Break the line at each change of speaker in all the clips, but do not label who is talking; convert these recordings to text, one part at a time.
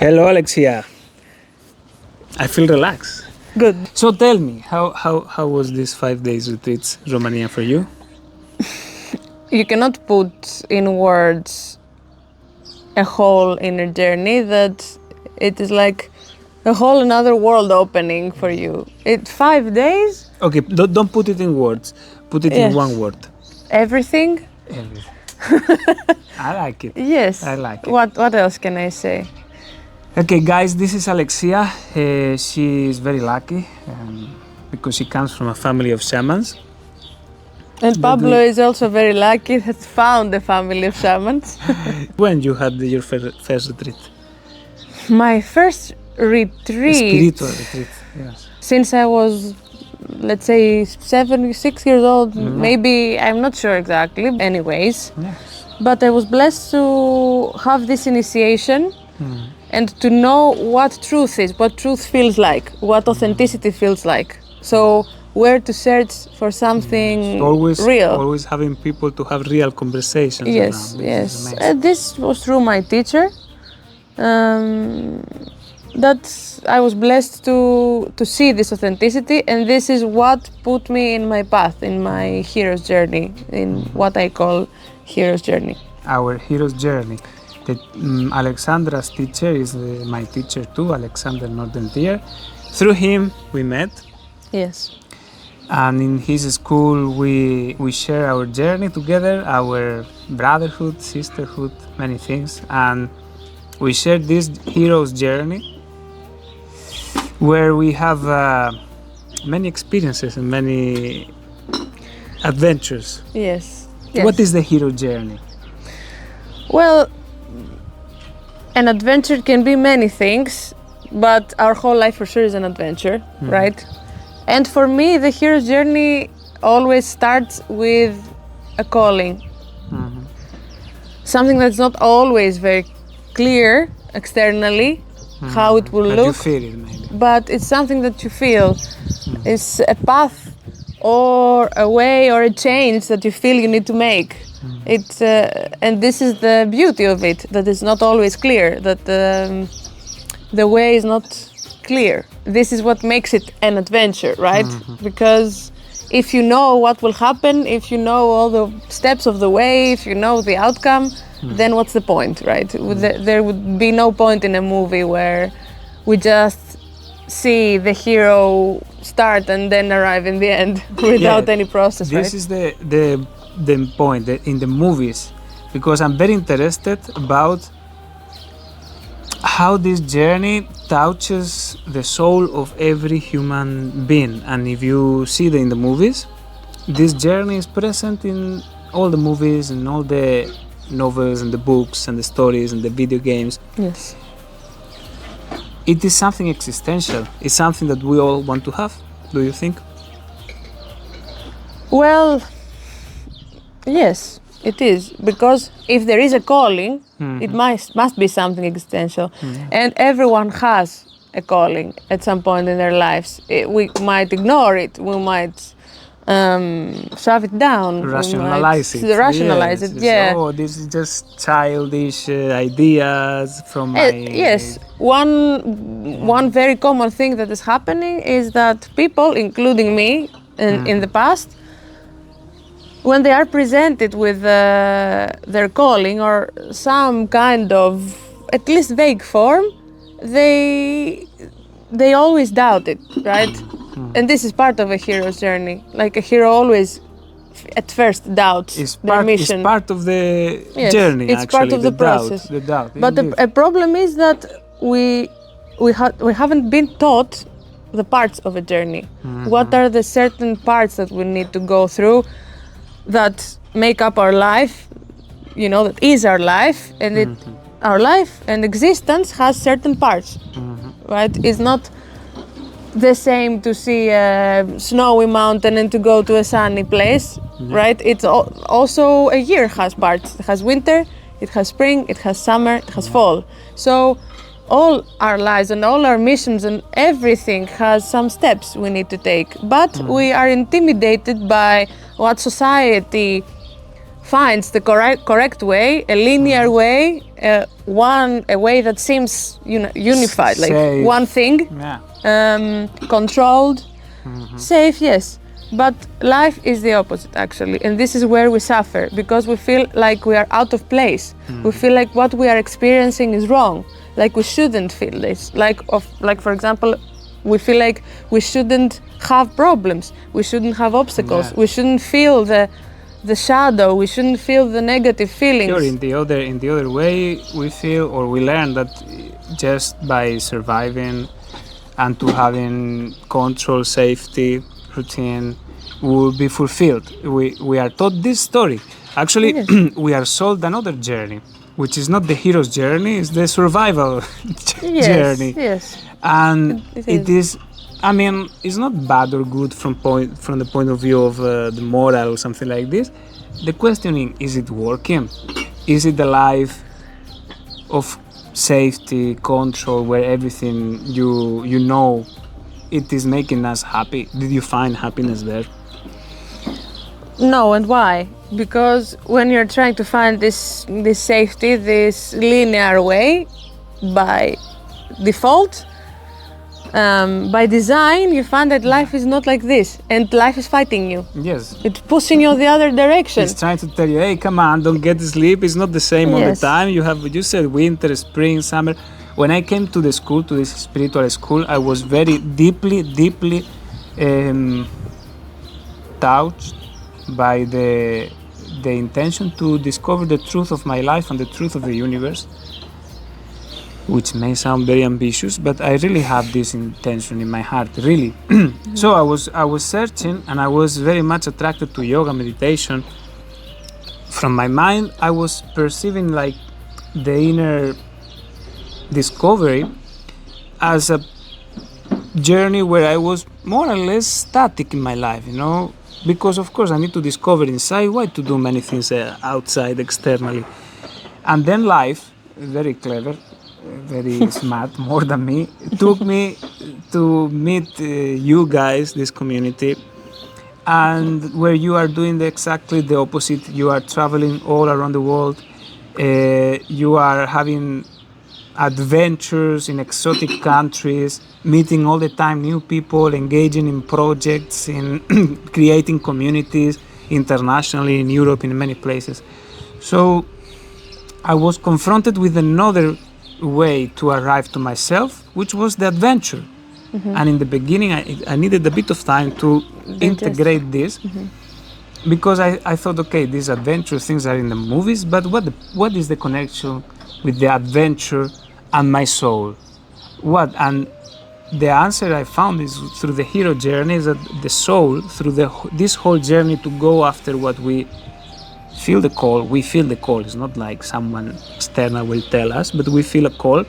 Hello, Alexia. I feel relaxed.
Good.
So tell me, how was this 5 days retreat Romania for you?
You cannot put in words a whole inner journey that it is like a whole another world opening for you. 5 days?
Okay, don't put it in words. Put it in one word.
Everything?
Everything. I like it.
Yes.
I like it.
What else can I say?
Okay, guys, this is Alexia. She is very lucky because she comes from a family of shamans.
And Pablo is also very lucky, has found a family of shamans.
When you had your first retreat?
My first retreat.
Spiritual retreat, yes.
Since I was, let's say, 6 years old, maybe, I'm not sure exactly, anyways.
Yes.
But I was blessed to have this initiation and to know what truth is, what truth feels like, what authenticity feels like. So where to search for something real.
Always having people to have real conversations.
Yes, yes. This was through my teacher. That I was blessed to see this authenticity, and this is what put me in my path, in my hero's journey, in what I call hero's journey.
Our hero's journey. Alexandra's teacher is my teacher too, Alexander Nordentier. Through him we met.
Yes.
And in his school we share our journey together, our brotherhood, sisterhood, many things. And we share this hero's journey where we have many experiences and many adventures.
Yes.
What is the hero journey?
Well, an adventure can be many things, but our whole life for sure is an adventure, right? And for me, the hero's journey always starts with a calling. Something that's not always very clear externally, how it will look,
you feel it, maybe.
But it's something that you feel. It's a path or a way or a change that you feel you need to make. It's and this is the beauty of it, that it's not always clear, that the way is not clear. This is what makes it an adventure, right? Because if you know what will happen, if you know all the steps of the way, if you know the outcome, then what's the point, right? There would be no point in a movie where we just see the hero start and then arrive in the end without any process, right?
This is the point in the movies, because I'm very interested about how this journey touches the soul of every human being. And if you see it in the movies, this journey is present in all the movies and all the novels and the books and the stories and the video games.
Yes.
It is something existential. It's something that we all want to have, do you think?
Well, yes, it is, because if there is a calling, it must be something existential, and everyone has a calling at some point in their lives. We might ignore it, we might shove it down,
rationalize it.
Rationalize it, yeah.
Oh, this is just childish ideas from my...
Yes, one very common thing that is happening is that people, including me in the past, when they are presented with their calling or some kind of, at least vague form, they always doubt it, right? And this is part of a hero's journey. Like a hero always, at first, doubts their mission.
It's part of the journey,
it's
actually,
part of the process.
The doubt.
But a problem is that we haven't been taught the parts of a journey. What are the certain parts that we need to go through that make up our life, that is our life, and our life and existence has certain parts, right? It's not the same to see a snowy mountain and to go to a sunny place, right? It's also a year has parts. It has winter, it has spring, it has summer, it has fall. So all our lives and all our missions and everything has some steps we need to take. But we are intimidated by what society finds the correct way, a linear way, a way that seems unified, like
Safe.
one thing, controlled, safe, yes. But life is the opposite, actually, and this is where we suffer, because we feel like we are out of place. We feel like what we are experiencing is wrong, like we shouldn't feel this. Like for example, we feel like we shouldn't have problems, we shouldn't have obstacles, we shouldn't feel the shadow, we shouldn't feel the negative feelings.
Sure, in the other way, we feel or we learn that just by surviving and to having control, safety, routine, we will be fulfilled. We are taught this story. Actually, we are sold another journey, which is not the hero's journey, it's the survival journey.
Yes.
And it is, I mean, it's not bad or good from the point of view of the moral or something like this. The questioning, is it working? Is it a life of safety, control, where everything you know it is making us happy? Did you find happiness there?
No, and why? Because when you're trying to find this safety, this linear way, by default, by design, you find that life is not like this, and life is fighting you.
Yes.
It's pushing you the other direction.
It's trying to tell you, hey, come on, don't get sleep. It's not the same all the time. You said winter, spring, summer. When I came to the school, to this spiritual school, I was very deeply touched by the intention to discover the truth of my life and the truth of the universe, which may sound very ambitious, but I really have this intention in my heart, really. So I was searching, and I was very much attracted to yoga, meditation. From my mind, I was perceiving like the inner discovery as a journey where I was more or less static in my life, because of course I need to discover inside why to do many things outside, externally. And then life, very clever, very smart, more than me, took me to meet you guys, this community, and where you are doing exactly the opposite. You are traveling all around the world, you are having adventures in exotic countries, meeting all the time new people, engaging in projects, in creating communities internationally, in Europe, in many places. So I was confronted with another way to arrive to myself, which was the adventure. And in the beginning I needed a bit of time to integrate this, because I thought, okay, these adventure things are in the movies, but what is the connection with the adventure and my soul? And the answer I found is through the hero journey, is that the soul, through this whole journey to go after what we feel the call. It's not like someone external will tell us, but we feel a call.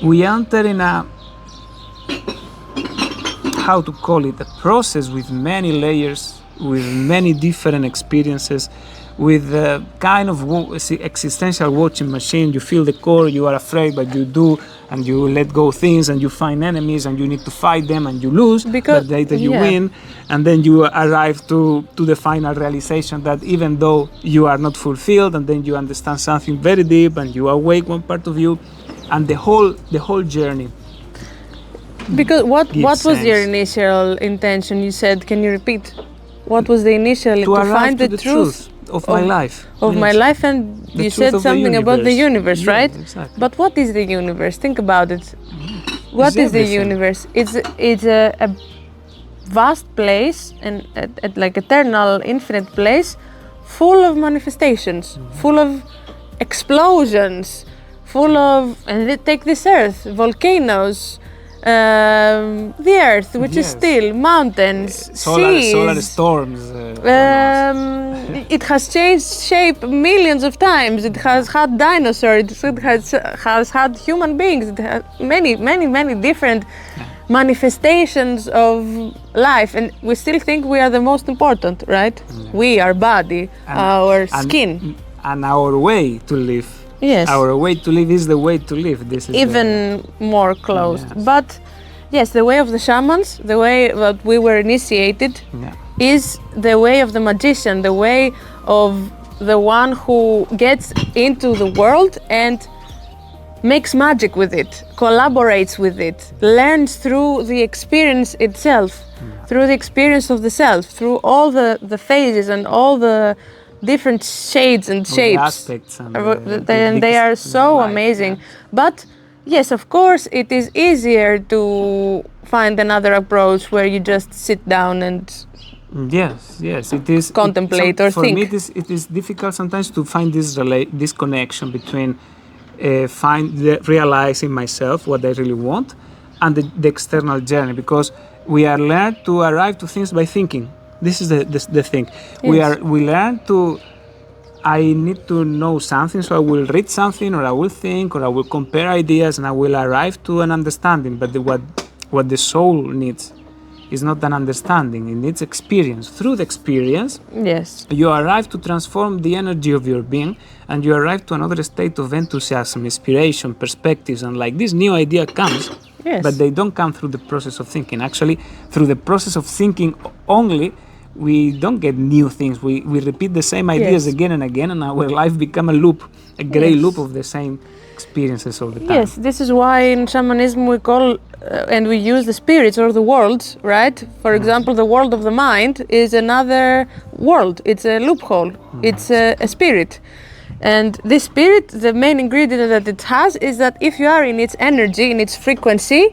We enter in a, how to call it, a process with many layers, with many different experiences, with a kind of existential watching machine. You feel the core, you are afraid, but you do, and you let go things, and you find enemies, and you need to fight them, and you lose, but later you win, and then you arrive to the final realization that even though you are not fulfilled, and then you understand something very deep, and you awake one part of you, and the whole journey.
Because what was your initial intention? You said, can you repeat? What was the initial
to
find
the
the truth
of my life?
Of my life, and you said something about the universe, right?
Exactly.
But what is the universe? Think about it. What is the universe? It's a vast place, and like eternal, infinite place, full of manifestations, full of explosions, full of, and take this earth, volcanoes, the earth, which is still mountains, seas,
solar storms.
It has changed shape millions of times. It has had dinosaurs. It has had human beings. It has many different manifestations of life, and we still think we are the most important, right? We, our body, our skin,
and our way to live.
Yes.
Our way to live is the way to live. This is
even more closed. Yes. But yes, the way of the shamans, the way that we were initiated, is the way of the magician, the way of the one who gets into the world and makes magic with it, collaborates with it, learns through the experience itself, through the experience of the self, through all the phases and all the different shades and
All
shapes.
the aspects and
And they are so amazing. But yes, of course, it is easier to find another approach where you just sit down and
Yes, it is.
Contemplate or
for
think.
me, it is difficult sometimes to find this connection between realizing myself what I really want and the external journey, because we are learned to arrive to things by thinking. This is the thing.
Yes.
We learn to. I need to know something, so I will read something, or I will think, or I will compare ideas, and I will arrive to an understanding. But what the soul needs is not an understanding. It needs experience. Through the experience,
yes,
you arrive to transform the energy of your being, and you arrive to another state of enthusiasm, inspiration, perspectives, and like this new idea comes.
yes,
But they don't come through the process of thinking. Actually, through the process of thinking only, we don't get new things. We repeat the same ideas
Yes.
again and again, and our life become a loop, a gray
Yes.
loop of the same experiences all the time.
yes. This is why in shamanism we call and we use the spirits or the worlds, right? For example, the world of the mind is another world. It's a loophole. It's a spirit. And this spirit, the main ingredient that it has is that if you are in its energy, in its frequency,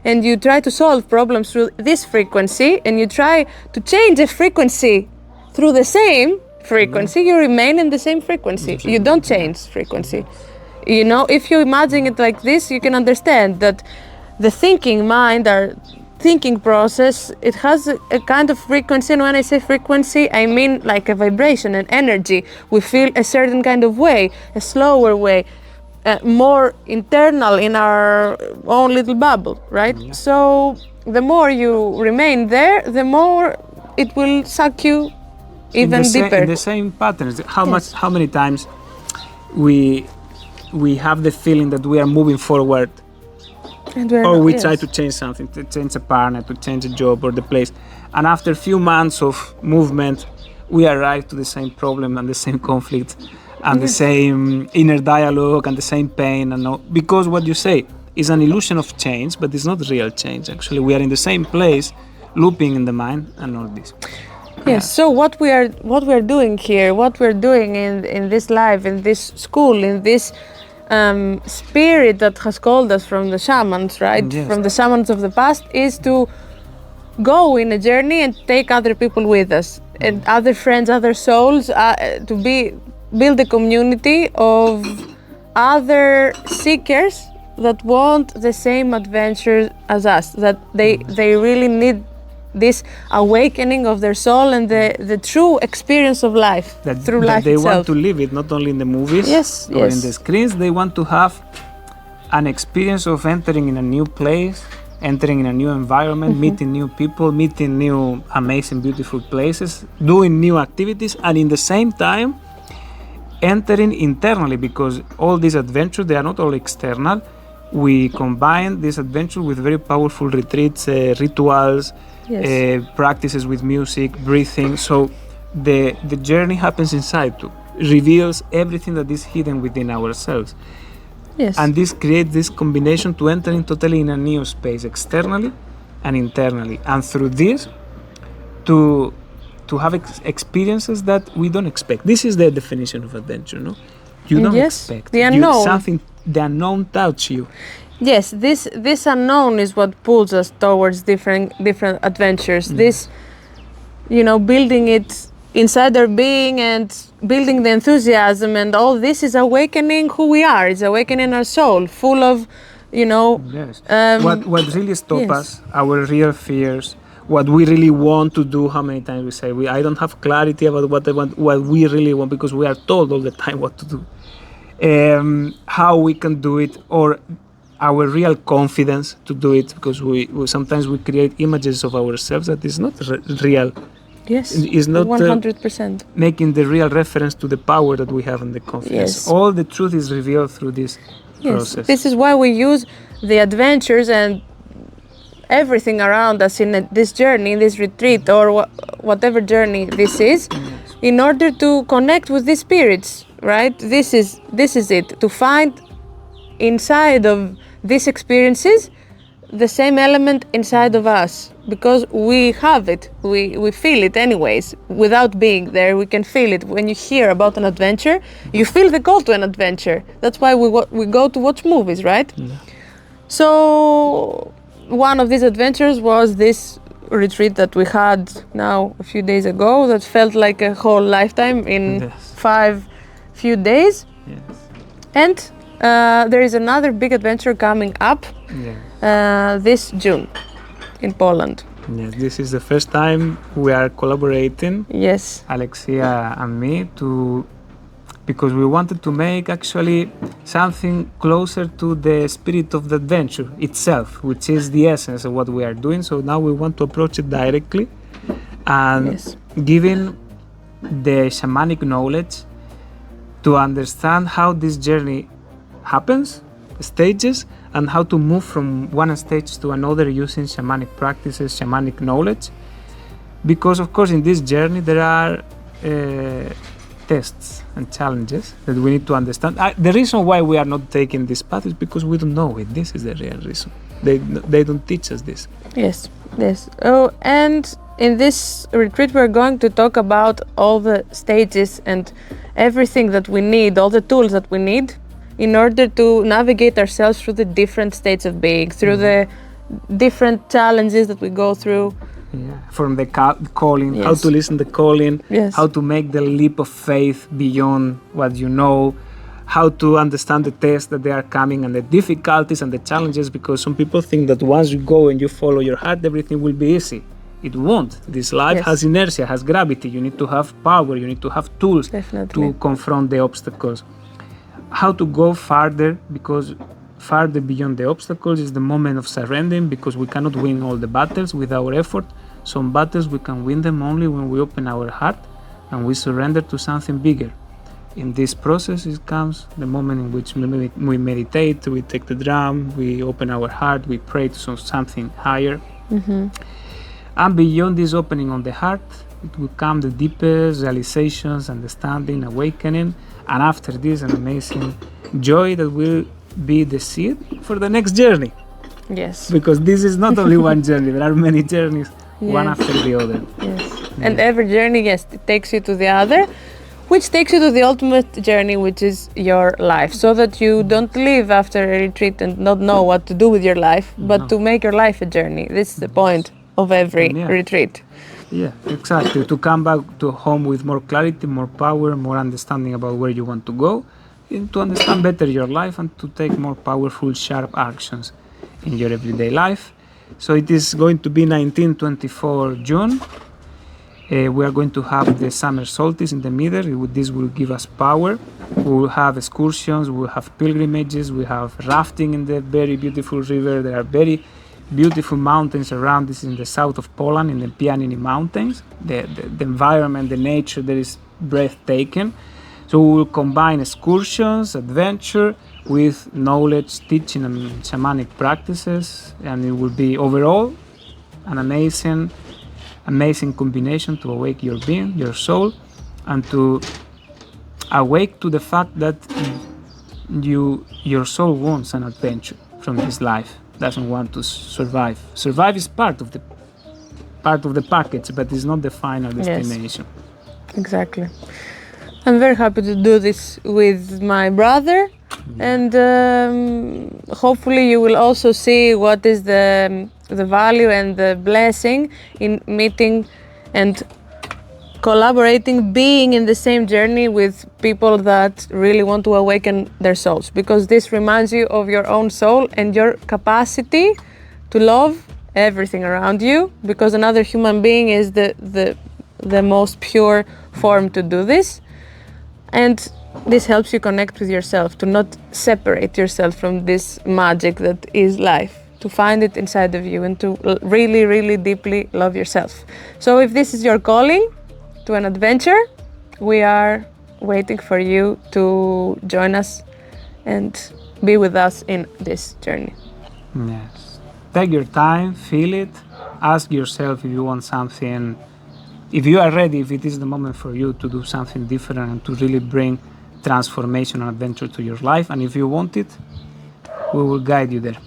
and you try to solve problems through this frequency, and you try to change a frequency through the same frequency, you remain in the same frequency. You don't change frequency. You know, if you imagine it like this, you can understand that the thinking mind, our thinking process, it has a kind of frequency. And when I say frequency, I mean like a vibration, an energy. We feel a certain kind of way, a slower way, more internal in our own little bubble, right?
Yeah.
So the more you remain there, the more it will suck you even deeper.
In the same patterns.
Yes.
How many times we have the feeling that we are moving forward,
And we're
or
not-
we
yes.
try to change something, to change a partner, to change a job or the place, and after a few months of movement, we arrive to the same problem and the same conflict and the same inner dialogue and the same pain, and all, because what you say is an illusion of change, but it's not real change. Actually, we are in the same place, looping in the mind and all this.
Yes. So what we are doing here, what we're doing in this life, in this school, in this spirit that has called us from the shamans, right?
Yes.
From the shamans of the past, is to go in a journey and take other people with us, and other friends, other souls, to build a community of other seekers that want the same adventure as us. That they really need this awakening of their soul and the true experience of life through
that
life
they
itself.
want to live it, not only in the movies
Yes,
or
yes.
in the screens. They want to have an experience of entering in a new place, entering in a new environment, meeting new people, meeting new amazing, beautiful places, doing new activities, and in the same time entering internally, because all these adventures, they are not all external. We combine this adventure with very powerful retreats, rituals,
Yes.
practices with music, breathing. So the journey happens inside too, reveals everything that is hidden within ourselves.
Yes.
And this creates this combination to enter in totally in a new space, externally and internally. And through this, to have experiences that we don't expect. This is the definition of adventure, no? You don't
Yes,
expect.
the unknown.
The unknown touch you.
Yes, this unknown is what pulls us towards different adventures. This, building it inside our being and building the enthusiasm and all this is awakening who we are. It's awakening our soul, full of,
Yes. What really stops
yes.
us, our real fears, what we really want to do. How many times we say I don't have clarity about what I want, what we really want, because we are told all the time what to do. How we can do it, or our real confidence to do it, because we sometimes we create images of ourselves that is not real.
Yes,
Is not
100%.
making the real reference to the power that we have and the confidence.
Yes.
All the truth is revealed through this
Yes,
process.
this is why we use the adventures and everything around us in this journey, this retreat, or whatever journey this is, in order to connect with these spirits, right? This is it, to find inside of these experiences the same element inside of us, because we have it, we feel it anyways. Without being there, we can feel it. When you hear about an adventure, you feel the call to an adventure. That's why we go to watch movies, right? Yeah. So one of these adventures was this retreat that we had now a few days ago that felt like a whole lifetime in 5 few days.
Yes.
And there is another big adventure coming up this June in Poland.
Yes, this is the first time we are collaborating.
Yes.
Alexia and me, because we wanted to make actually something closer to the spirit of the adventure itself, which is the essence of what we are doing. So now we want to approach it directly and giving the shamanic knowledge to understand how this journey happens, stages, and how to move from one stage to another using shamanic practices, shamanic knowledge. Because of course in this journey there are tests and challenges that we need to understand. The reason why we are not taking this path is because we don't know it. This is the real reason. They don't teach us this.
Yes. Oh, and in this retreat we're going to talk about all the stages and everything that we need, all the tools that we need in order to navigate ourselves through the different states of being, through the different challenges that we go through.
Yeah. From the calling, how to listen to the calling, how to make the leap of faith beyond what you know, how to understand the tests that they are coming and the difficulties and the challenges, because some people think that once you go and you follow your heart, everything will be easy. It won't. This life has inertia, has gravity. You need to have power, you need to have tools to confront the obstacles. How to go farther, because farther beyond the obstacles is the moment of surrendering, because we cannot win all the battles with our effort. Some battles we can win them only when we open our heart and we surrender to something bigger. In this process it comes the moment in which we meditate, we take the drum, we open our heart, we pray to something higher. And beyond this opening on the heart, it will come the deepest realizations, understanding, awakening, and after this an amazing joy that will be the seed for the next journey.
Yes.
Because this is not only one journey, there are many journeys, one after the other.
Yes. And every journey, it takes you to the other, which takes you to the ultimate journey, which is your life, so that you don't live after a retreat and not know what to do with your life, but to make your life a journey. This is the point of every retreat.
Yeah, exactly. To come back to home with more clarity, more power, more understanding about where you want to go, and to understand better your life and to take more powerful, sharp actions in your everyday life. So it is going to be 1924 June. We are going to have the summer solstice in the middle. This will give us power. We will have excursions, we will have pilgrimages, we have rafting in the very beautiful river. There are very beautiful mountains around. This is in the south of Poland, in the Pianini Mountains. The environment, the nature there is breathtaking. So we will combine excursions, adventure, with knowledge, teaching, and shamanic practices, and it will be overall an amazing combination to awake your being, your soul, and to awake to the fact that your soul wants an adventure from this life. Doesn't want to survive. Survive is part of the package, but it's not the final destination.
Yes, exactly. I'm very happy to do this with my brother, and hopefully you will also see what is the value and the blessing in meeting and collaborating, being in the same journey with people that really want to awaken their souls, because this reminds you of your own soul and your capacity to love everything around you, because another human being is the most pure form to do this. And this helps you connect with yourself, to not separate yourself from this magic that is life, to find it inside of you and to really, really deeply love yourself. So if this is your calling to an adventure, we are waiting for you to join us and be with us in this journey.
Yes. take your time, feel it, ask yourself if you want something, if you are ready, if it is the moment for you to do something different and to really bring transformation and adventure to your life. And if you want it, we will guide you there.